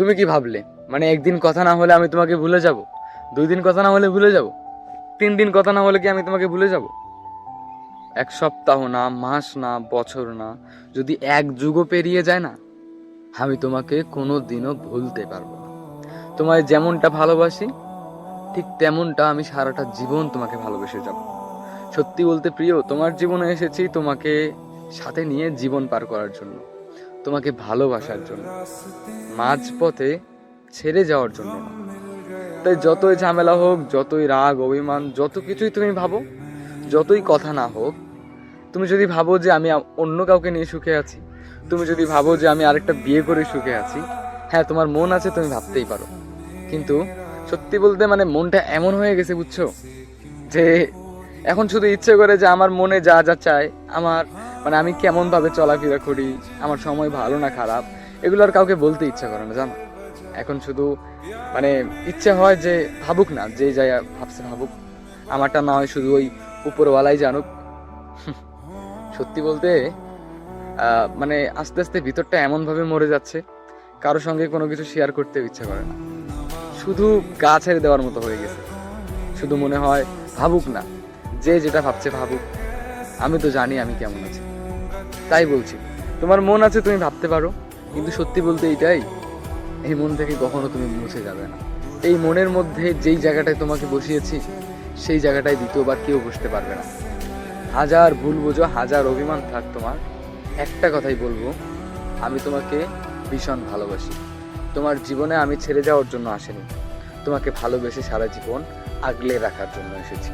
তুমি কি ভাবলে মানে একদিন কথা না হলে আমি তোমাকে ভুলে যাব? 2 দিন কথা না হলে ভুলে যাব? 3 দিন কথা না হলে কি আমি তোমাকে ভুলে যাব? 1 সপ্তাহ না, মাস না, বছর না, যদি 1 যুগও পেরিয়ে যায় না, আমি তোমাকে কোনো দিনও ভুলতে পারবো না। তোমায় যেমনটা ভালোবাসি ঠিক তেমনটা আমি সারাটা জীবন তোমাকে ভালোবেসে যাব। সত্যি বলতে প্রিয়, তোমার জীবনে এসেছি তোমাকে সাথে নিয়ে জীবন পার করার জন্য, তোমাকে ভালোবাসার জন্য, মাঝপথে ছেড়ে যাওয়ার জন্য না। তাই যতই ঝামেলা হোক, যতই রাগ অভিমান, যত কিছুই তুমি ভাবো, যতই কথা না হোক, তুমি যদি ভাবো যে আমি অন্য কাউকে নিয়ে সুখে আছি, তুমি যদি ভাবো যে আমি আরেকটা বিয়ে করে সুখে আছি, হ্যাঁ তোমার মন আছে, তুমি ভাবতেই পারো। কিন্তু সত্যি বলতে মানে মনটা এমন হয়ে গেছে বুঝছো, যে এখন শুধু ইচ্ছে করে যে আমার মনে যা যা চায়, আমার মানে আমি কেমন ভাবে চলাফেরা করি, আমার সময় ভালো না খারাপ, এগুলো আর কাউকে বলতে ইচ্ছা করে না জানো। এখন শুধু মানে ইচ্ছে হয় যে ভাবুক না, যে যাই ভাবছে ভাবুক, আমারটা না হয় শুধু ওই উপরওয়ালাই জানুক। সত্যি বলতে মানে আস্তে আস্তে ভিতরটা এমন ভাবে মরে যাচ্ছে, কারোর সঙ্গে কোনো কিছু শেয়ার করতে ইচ্ছা করে না, শুধু গা ছেড়ে দেওয়ার মতো হয়ে গেছে। শুধু মনে হয় ভাবুক না, যে যেটা ভাবছে ভাবুক, আমি তো জানি আমি কেমন আছি। তাই বলছি, তোমার মন আছে তুমি ভাবতে পারো, কিন্তু সত্যি বলতে এইটাই, এই মন থেকে কখনো তুমি মুছে যাবে না। এই মনের মধ্যে যেই জায়গাটায় তোমাকে বসিয়েছি, সেই জায়গাটায় দ্বিতীয়বার কেউ বসতে পারবে না। হাজার ভুল বোঝো, হাজার অভিমান থাক তোমার, একটা কথাই বলবো, আমি তোমাকে ভীষণ ভালোবাসি। তোমার জীবনে আমি ছেড়ে যাওয়ার জন্য আসিনি, তোমাকে ভালোবেসে সারা জীবন আগলে রাখার জন্য এসেছি।